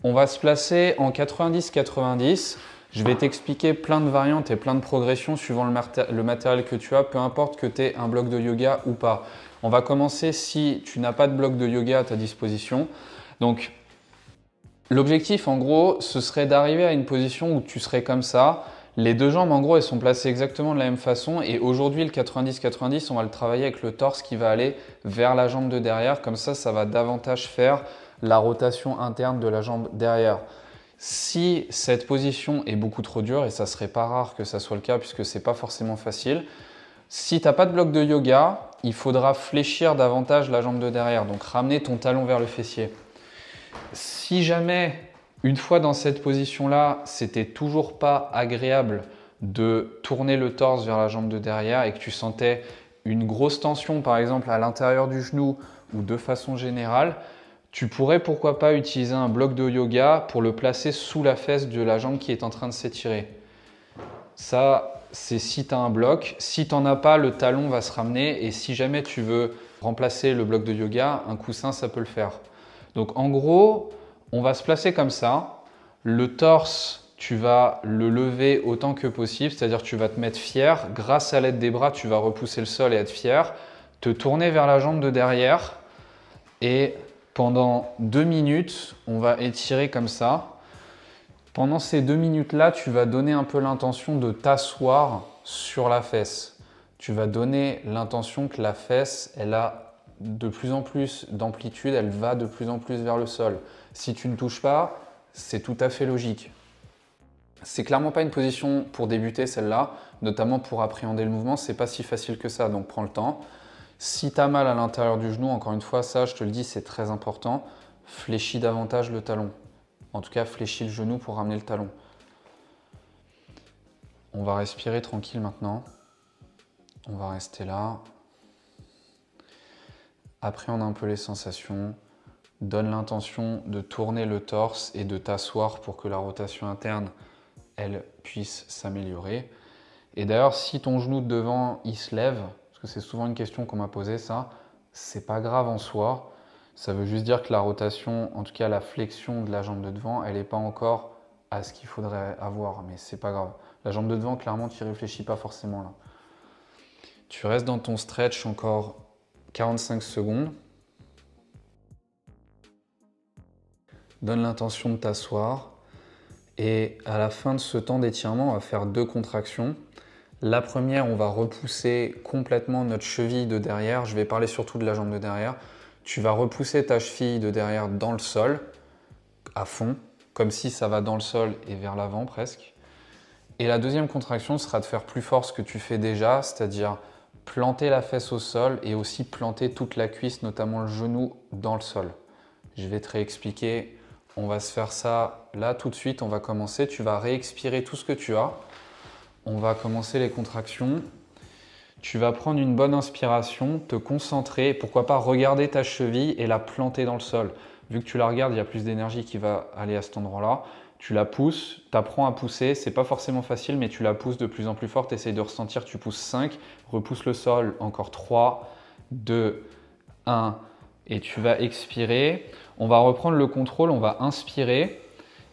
On va se placer en 90-90. Je vais t'expliquer plein de variantes et plein de progressions suivant le matériel que tu as, peu importe que tu aies un bloc de yoga ou pas. On va commencer si tu n'as pas de bloc de yoga à ta disposition. Donc, l'objectif en gros, ce serait d'arriver à une position où tu serais comme ça. Les deux jambes en gros, elles sont placées exactement de la même façon. Et aujourd'hui, le 90-90, on va le travailler avec le torse qui va aller vers la jambe de derrière. Comme ça va davantage faire la rotation interne de la jambe derrière. Si cette position est beaucoup trop dure, et ça serait pas rare que ça soit le cas puisque c'est pas forcément facile, si tu n'as pas de bloc de yoga, il faudra fléchir davantage la jambe de derrière, donc ramener ton talon vers le fessier. Si jamais, une fois dans cette position-là, c'était toujours pas agréable de tourner le torse vers la jambe de derrière et que tu sentais une grosse tension, par exemple à l'intérieur du genou ou de façon générale, tu pourrais pourquoi pas utiliser un bloc de yoga pour le placer sous la fesse de la jambe qui est en train de s'étirer. Ça, c'est si tu as un bloc. Si tu n'en as pas, le talon va se ramener et si jamais tu veux remplacer le bloc de yoga, un coussin, ça peut le faire. Donc en gros, on va se placer comme ça. Le torse, tu vas le lever autant que possible, c'est-à-dire tu vas te mettre fier. Grâce à l'aide des bras, tu vas repousser le sol et être fier. Te tourner vers la jambe de derrière et pendant 2 minutes, on va étirer comme ça. Pendant ces 2 minutes-là, tu vas donner un peu l'intention de t'asseoir sur la fesse. Tu vas donner l'intention que la fesse, elle a de plus en plus d'amplitude, elle va de plus en plus vers le sol. Si tu ne touches pas, c'est tout à fait logique. C'est clairement pas une position pour débuter celle-là, notamment pour appréhender le mouvement, c'est pas si facile que ça, donc prends le temps. Si tu as mal à l'intérieur du genou, encore une fois, ça je te le dis, c'est très important, fléchis davantage le talon. En tout cas, fléchis le genou pour ramener le talon. On va respirer tranquille maintenant. On va rester là. Appréhende un peu les sensations. Donne l'intention de tourner le torse et de t'asseoir pour que la rotation interne, elle puisse s'améliorer. Et d'ailleurs, si ton genou de devant, il se lève, parce que c'est souvent une question qu'on m'a posée ça, c'est pas grave en soi. Ça veut juste dire que la rotation, en tout cas la flexion de la jambe de devant, elle n'est pas encore à ce qu'il faudrait avoir, mais c'est pas grave. La jambe de devant, clairement, tu n'y réfléchis pas forcément là. Tu restes dans ton stretch encore 45 secondes. Donne l'intention de t'asseoir. Et à la fin de ce temps d'étirement, on va faire 2 contractions. La première, on va repousser complètement notre cheville de derrière. Je vais parler surtout de la jambe de derrière. Tu vas repousser ta cheville de derrière dans le sol, à fond, comme si ça va dans le sol et vers l'avant presque. Et la deuxième contraction sera de faire plus fort ce que tu fais déjà, c'est-à-dire planter la fesse au sol et aussi planter toute la cuisse, notamment le genou, dans le sol. Je vais te réexpliquer. On va se faire ça là tout de suite. On va commencer. Tu vas réexpirer tout ce que tu as. On va commencer les contractions. Tu vas prendre une bonne inspiration, te concentrer, pourquoi pas regarder ta cheville et la planter dans le sol. Vu que tu la regardes, il y a plus d'énergie qui va aller à cet endroit-là. Tu la pousses, tu apprends à pousser, c'est pas forcément facile, mais tu la pousses de plus en plus fort, tu essayes de ressentir, tu pousses 5, repousse le sol, encore 3, 2, 1, et tu vas expirer. On va reprendre le contrôle, on va inspirer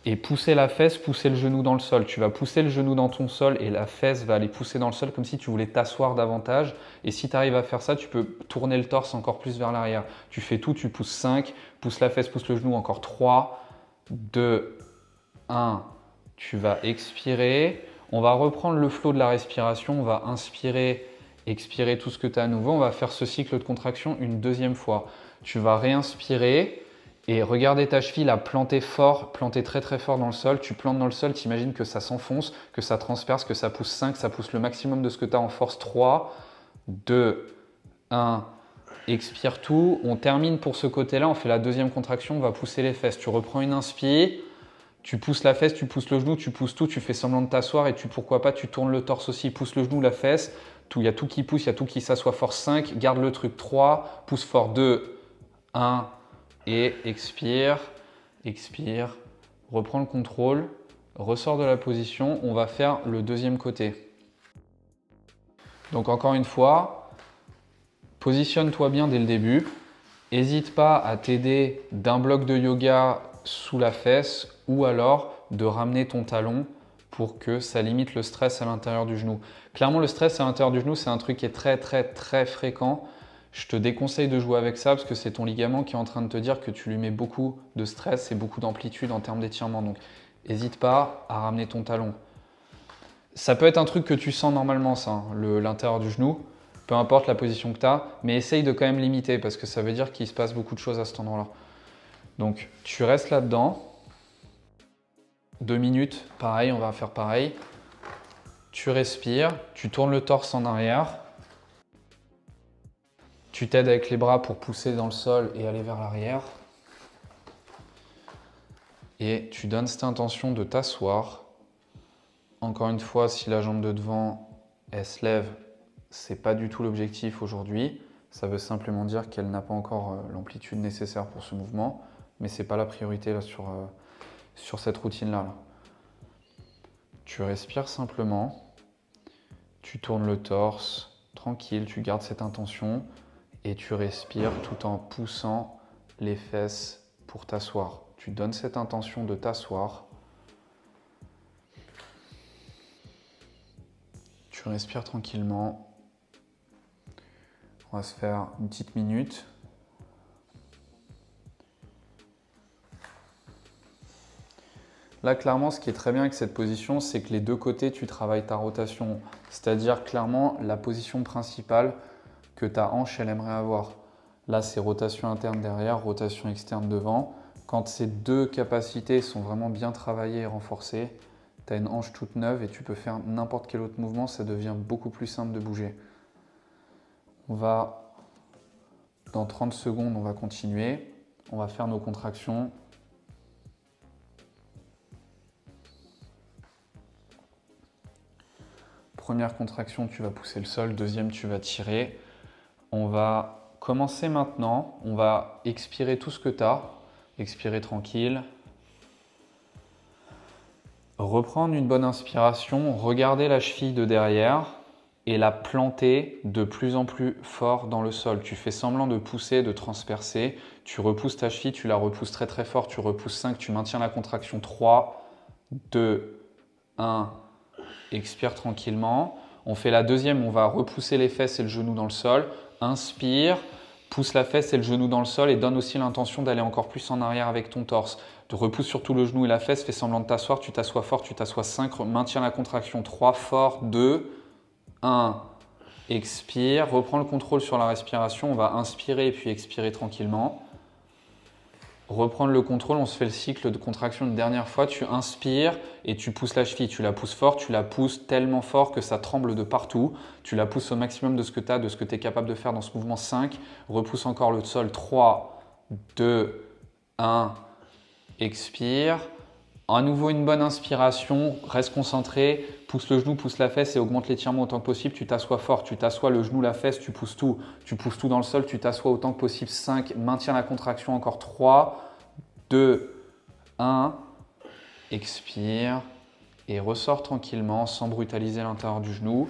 et pousser la fesse, pousser le genou dans le sol. Tu vas pousser le genou dans ton sol et la fesse va aller pousser dans le sol comme si tu voulais t'asseoir davantage. Et si tu arrives à faire ça, tu peux tourner le torse encore plus vers l'arrière. Tu fais tout, tu pousses 5, pousse la fesse, pousse le genou, encore 3, 2, 1. Tu vas expirer. On va reprendre le flot de la respiration. On va inspirer, expirer tout ce que tu as à nouveau. On va faire ce cycle de contraction une deuxième fois. Tu vas réinspirer. Et regardez ta cheville à planter fort, planter très très fort dans le sol. Tu plantes dans le sol, tu imagines que ça s'enfonce, que ça transperce, que ça pousse 5, ça pousse le maximum de ce que tu as en force. 3, 2, 1, expire tout. On termine pour ce côté-là, on fait la deuxième contraction, on va pousser les fesses. Tu reprends une inspire, tu pousses la fesse, tu pousses le genou, tu pousses tout, tu fais semblant de t'asseoir et pourquoi pas, tu tournes le torse aussi. Pousse le genou, la fesse, il y a tout qui pousse, il y a tout qui s'assoit. Force 5, garde le truc. 3, pousse fort. 2, 1, et expire, expire, reprends le contrôle, ressors de la position, on va faire le deuxième côté. Donc encore une fois, positionne-toi bien dès le début, n'hésite pas à t'aider d'un bloc de yoga sous la fesse ou alors de ramener ton talon pour que ça limite le stress à l'intérieur du genou. Clairement, le stress à l'intérieur du genou, c'est un truc qui est très fréquent. Je te déconseille de jouer avec ça parce que c'est ton ligament qui est en train de te dire que tu lui mets beaucoup de stress et beaucoup d'amplitude en termes d'étirement. Donc, n'hésite pas à ramener ton talon. Ça peut être un truc que tu sens normalement, ça, hein, l'intérieur du genou, peu importe la position que tu as, mais essaye de quand même limiter parce que ça veut dire qu'il se passe beaucoup de choses à cet endroit-là. Donc, tu restes là-dedans. 2 minutes, pareil, on va faire pareil. Tu respires, tu tournes le torse en arrière. Tu t'aides avec les bras pour pousser dans le sol et aller vers l'arrière. Et tu donnes cette intention de t'asseoir. Encore une fois, si la jambe de devant, elle se lève, c'est pas du tout l'objectif aujourd'hui. Ça veut simplement dire qu'elle n'a pas encore l'amplitude nécessaire pour ce mouvement, mais c'est pas la priorité là, sur cette routine-là. Tu respires simplement, tu tournes le torse, tranquille, tu gardes cette intention et tu respires tout en poussant les fesses pour t'asseoir. Tu donnes cette intention de t'asseoir. Tu respires tranquillement. On va se faire une petite minute. Là, clairement, ce qui est très bien avec cette position, c'est que les deux côtés, tu travailles ta rotation. C'est-à-dire, clairement, la position principale que ta hanche, elle aimerait avoir. Là, c'est rotation interne derrière, rotation externe devant. Quand ces deux capacités sont vraiment bien travaillées et renforcées, tu as une hanche toute neuve et tu peux faire n'importe quel autre mouvement, ça devient beaucoup plus simple de bouger. Dans 30 secondes, on va continuer. On va faire nos contractions. Première contraction, tu vas pousser le sol. Deuxième, tu vas tirer. On va commencer maintenant. On va expirer tout ce que tu as. Expirer tranquille. Reprendre une bonne inspiration. Regarder la cheville de derrière et la planter de plus en plus fort dans le sol. Tu fais semblant de pousser, de transpercer. Tu repousses ta cheville, tu la repousses très fort. Tu repousses 5, tu maintiens la contraction. 3, 2, 1. Expire tranquillement. On fait la deuxième, on va repousser les fesses et le genou dans le sol. Inspire, pousse la fesse et le genou dans le sol et donne aussi l'intention d'aller encore plus en arrière avec ton torse. Tu repousses surtout le genou et la fesse, fais semblant de t'asseoir, tu t'assois fort, tu t'assois 5, maintiens la contraction. 3, fort, 2, 1. Expire, reprends le contrôle sur la respiration. On va inspirer et puis expirer tranquillement. Reprendre le contrôle, on se fait le cycle de contraction une dernière fois. Tu inspires et tu pousses la cheville. Tu la pousses fort, tu la pousses tellement fort que ça tremble de partout. Tu la pousses au maximum de ce que tu as, de ce que tu es capable de faire dans ce mouvement. 5. Repousse encore le sol. 3, 2, 1. Expire. À nouveau une bonne inspiration. Reste concentré. Pousse le genou, pousse la fesse et augmente l'étirement autant que possible. Tu t'assois fort. Tu t'assois le genou, la fesse, tu pousses tout. Tu pousses tout dans le sol. Tu t'assois autant que possible. 5. Maintiens la contraction encore. 3, 2, 1. Expire et ressors tranquillement sans brutaliser l'intérieur du genou.